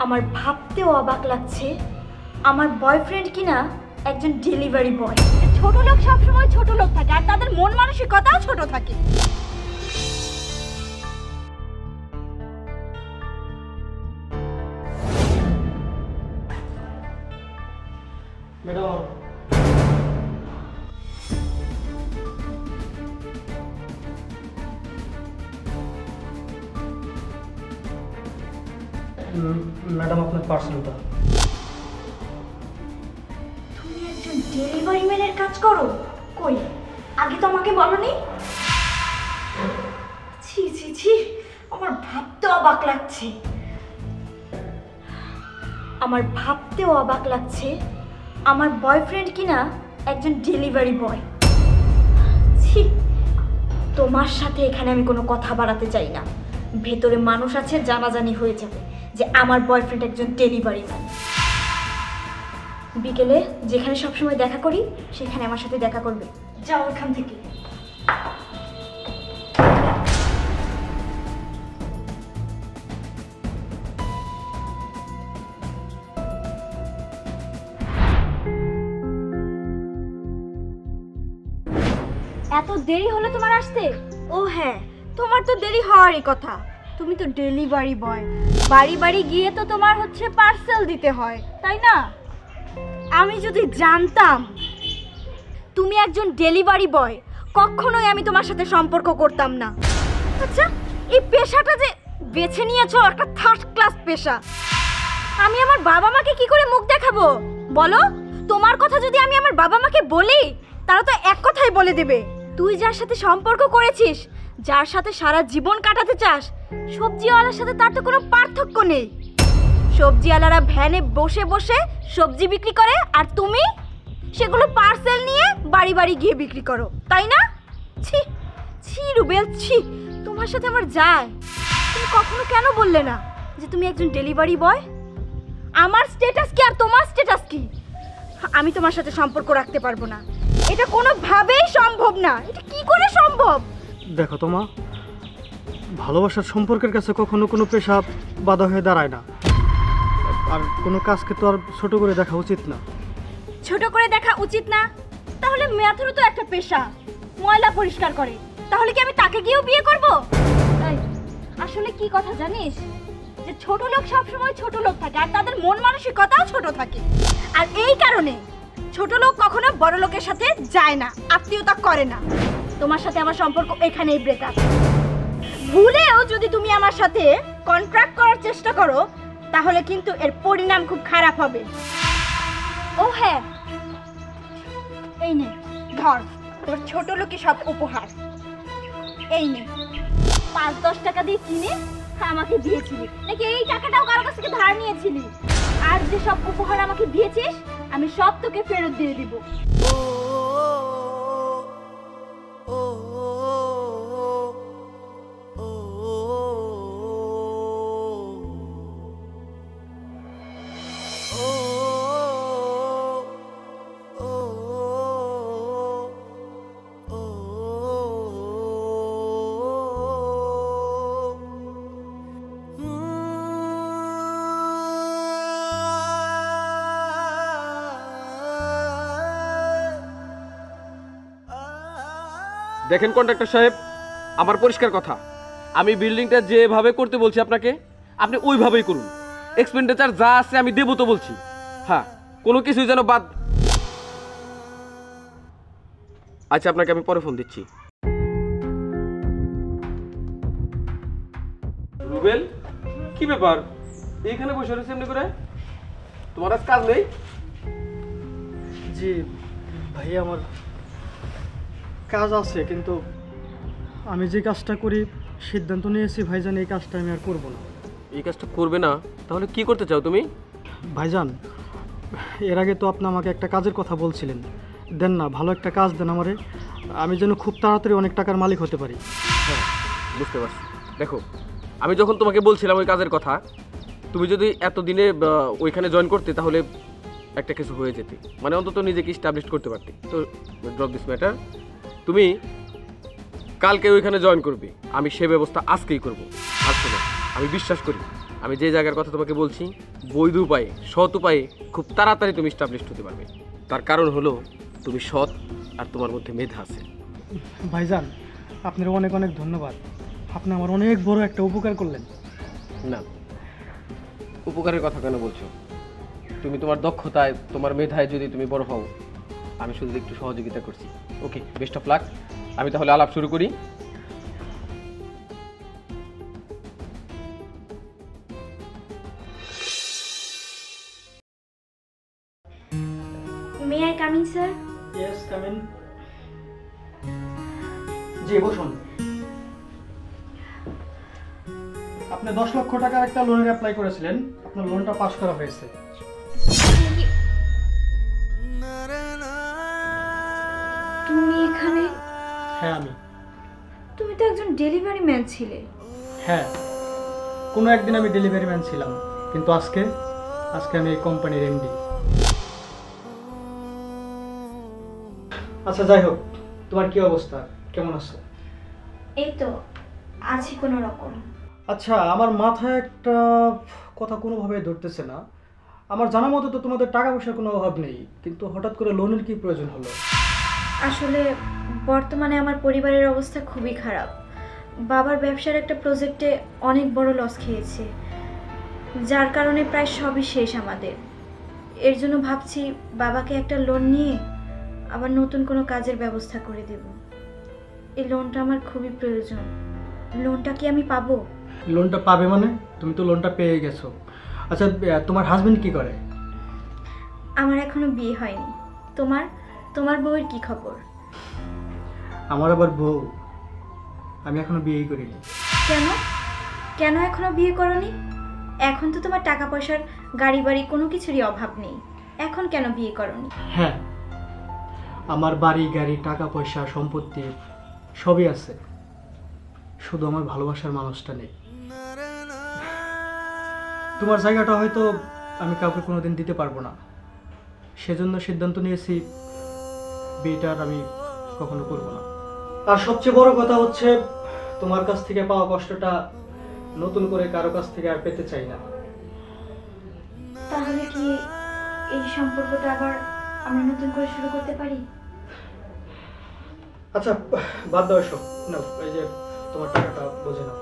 আমার ভাবতেও অবাক লাগছে আমার বয়ফ্রেন্ড কিনা একজন ডেলিভারি বয়। ছোট লোক সবসময় ছোট লোক থাকে আর তাদের মন মানসিকতাও ছোট থাকে। ম্যাডাম ম্যাডাম আপনার পার্সেলটা। তুমি একজন ডেলিভারি ম্যানের কাজ করো? কই, আগে তো আমাকে বলনি। ছি ছি ছি, আমার ভাবতেও অবাক লাগছে। আমার বয়ফ্রেন্ড কিনা একজন ডেলিভারি বয়। ছি, তোমার সাথে এখানে আমি কোনো কথা বাড়াতে চাই না। ভেতরে মানুষ আছে, জানাজানি হয়ে যাবে যে আমার বয়ফ্রেন্ড একজন ডেলিভারি ম্যান। বিকেলে যেখানে সবসময় দেখা করি সেখানে আমার সাথে দেখা করবে। যাও এখান থেকে। এত দেরি হলো তোমার আসতে? ও হ্যাঁ, তোমার তো দেরি হওয়ারই কথা। তুমি তো ডেলিভারি বয়, বাড়ি বাড়ি গিয়ে তো তোমার হচ্ছে পার্সেল দিতে হয়, তাই না? আমি যদি জানতাম তুমি একজন ডেলিভারি বয়, কখনোই আমি তোমার সাথে সম্পর্ক করতাম না। আচ্ছা, এই পেশাটা যে বেছে নিয়েছো একটা থার্ড ক্লাস পেশা। আমি আমার বাবা মাকে কি করে মুখ দেখাবো বলো? তোমার কথা যদি আমি আমার বাবা মাকে বলি, তারা তো এক কথাই বলে দেবে, তুই যার সাথে সম্পর্ক করেছিস, যার সাথে সারা জীবন কাটাতে চাস, সবজিওয়ালার সাথে তার তো কোনো পার্থক্য নেই। সবজিওয়ালারা ভ্যানে বসে বসে সবজি বিক্রি করে আর তুমি সেগুলো পার্সেল নিয়ে বাড়ি বাড়ি গিয়ে বিক্রি করো, তাই না? ছি ছি রুবেল, ছি, তোমার সাথে আমার যায়। তুমি কখনো কেন বললে না যে তুমি একজন ডেলিভারি বয়? আমার স্ট্যাটাস কি আর তোমার স্ট্যাটাস কি? আমি তোমার সাথে সম্পর্ক রাখতে পারবো না, এটা কোনোভাবেই সম্ভব না। এটা কি করে সম্ভব? দেখো তোমা, ভালোবাসার সম্পর্কের কাছে কখনো কোনো পেশা বাধা হয়ে দাঁড়ায় না। আর কোনো কাজকে তো আর ছোট করে দেখা উচিত না। ছোট করে দেখা উচিত না? তাহলে মেয়াথুরও তো একটা পেশা, ময়লা পরিষ্কার করে। তাহলে কি আমি তাকে গিয়েও বিয়ে করব? আসলে কি কথা জানিস, যে ছোট লোক সবসময় ছোট লোক থাকে আর তাদের মন মানসিকতাও ছোট থাকে। আর এই কারণে ছোট লোক কখনো বড় লোকের সাথে যায় না, আত্মীয়তা করে না। তোমার সাথে আমার সম্পর্ক এখানেই ব্রেকআপ। ভুলেও যদি তুমি আমার সাথে কন্ট্রাক্ট করার চেষ্টা করো, তাহলে কিন্তু এর পরিণাম খুব খারাপ হবে। ও হ্যাঁ, এই নে ধর তোর ছোট লোকই সব উপহার। এই নে 5-10 টাকা দিয়ে কিনে আমাকে দিয়েছিলি, নাকি এই টাকাটাও কারো কাছ থেকে ধার নিয়েছিলি? আর যে সব উপহার আমাকে দিয়েছিস আমি সব তোকে ফেরত দিয়ে দিব। দেখেন কন্ট্রাক্টর সাহেব, আমার পরিষ্কার কথা, আমি বিল্ডিংটা যেভাবে করতে বলছি আপনাকে, আপনি ওইভাবেই করুন। এক্সপেন্ডিচার যা আছে আমি দেবো তো বলছি। হ্যাঁ, কোনো কিছুই যেন বাদ। আচ্ছা, আপনাকে আমি পরে ফোন দিচ্ছি। রুবেল, কি ব্যাপার এইখানে বসে রয়েছে এমনি করে? তোমার আজ কাজ নেই? জি ভাই, আমার কাজ আছে, কিন্তু আমি যে কাজটা করি সিদ্ধান্ত নিয়েছি ভাইজান, এই কাজটা আমি আর করব না। এই কাজটা করবে না? তাহলে কি করতে চাও তুমি? ভাইজান, এর আগে তো আপনি আমাকে একটা কাজের কথা বলছিলেন, দেন না, ভালো একটা কাজ দেন আমারে, আমি যেন খুব তাড়াতাড়ি অনেক টাকার মালিক হতে পারি। হ্যাঁ, বুঝতে পারছি। দেখো, আমি যখন তোমাকে বলছিলাম ওই কাজের কথা, তুমি যদি এতদিনে ওইখানে জয়েন করতে, তাহলে একটা কিছু হয়ে যেতে, মানে অন্তত নিজেকে স্টাবলিশ করতে পারতে। তো ড্রপ দিস ম্যাটার, তুমি কালকে ওইখানে জয়েন করবে, আমি সে ব্যবস্থা আজকেই করব। আর শোনো, আমি বিশ্বাস করি আমি যে জায়গার কথা তোমাকে বলছি বৈধ উপায়ে সৎ উপায়ে খুব তাড়াতাড়ি তুমি স্টাবলিশড হতে পারবে। তার কারণ হলো তুমি সৎ আর তোমার মধ্যে মেধা আছে। ভাইজান, আপনার অনেক অনেক ধন্যবাদ। আপনি আমার অনেক বড় একটা উপকার করলেন। না, উপকারের কথা কেন বলছো? তুমি তোমার দক্ষতায় তোমার মেধায় যদি তুমি বড় হও, আমি শুধু একটু সহযোগিতা করছি। Okay, best of luck. আমি তাহলে আলাপ শুরু করি। May I coming sir? Yes, come in. জি, বসুন। আপনি 10 লক্ষ টাকার একটা লোনের অ্যাপ্লাই করেছিলেন, আপনার লোনটা পাস করা হয়েছে। তুমি এখানে? হ্যাঁ আমি। তুমি তো একজন ডেলিভারি ম্যান ছিলে। হ্যাঁ, কোনো একদিন আমি ডেলিভারি ম্যান ছিলাম, কিন্তু আজকে আমি এই কোম্পানির এমডি। আচ্ছা, যাই হোক, তোমার কি অবস্থা, কেমন আছো? এই তো আছি কোনো রকম। আচ্ছা, আমার মাথায় একটা কথা কোনোভাবে ধরতেছে না। আমার জানা মতো তো তোমাদের টাকা পয়সার কোনো অভাব নেই, কিন্তু হঠাৎ করে লোনের কি প্রয়োজন হলো? আসলে বর্তমানে আমার পরিবারের অবস্থা খুবই খারাপ। বাবার ব্যবসার একটা প্রজেক্টে অনেক বড় লস খেয়েছে, যার কারণে প্রায় সবই শেষ আমাদের। এর জন্য ভাবছি বাবাকে একটা লোন নিয়ে আবার নতুন কোনো কাজের ব্যবস্থা করে দেব। এই লোনটা আমার খুবই প্রয়োজন। লোনটা কি আমি পাবো? লোনটা পাবে মানে? তুমি তো লোনটা পেয়ে গেছো। আচ্ছা, তোমার হাজবেন্ড কি করে? আমার এখনো বিয়ে হয়নি। তোমার তোমার বউয়ের কি খবর? আমার আবার বউ, আমি এখনো বিয়েই করিনি। কেন কেন এখনো বিয়ে করনি? এখন তো তোমার টাকা পয়সার গাড়ি বাড়ি কোনো কিছুরই অভাব নেই, এখন কেন বিয়ে করনি? হ্যাঁ, আমার বাড়ি গাড়ি টাকা পয়সা সম্পত্তি সবই আছে, শুধু আমার ভালোবাসার মানুষটা নেই। তোমার জায়গাটা হয়তো আমি কাউকে কোনোদিন দিতে পারবো না, সেজন্য সিদ্ধান্ত নিয়েছি বিয়েটা আর আমি কখনো করবো না। আর সবচেয়ে বড় কথা হচ্ছে, তোমার কাছ থেকে পাওয়া কষ্টটা নতুন করে কারো কাছ থেকে আর পেতে চাই না। তাহলে কি এই সম্পর্কটা আবার আমরা নতুন করে শুরু করতে পারি? আচ্ছা, বাদ দাও এসব। নাও, এই যে তোমার টাকাটা বুঝে নাও।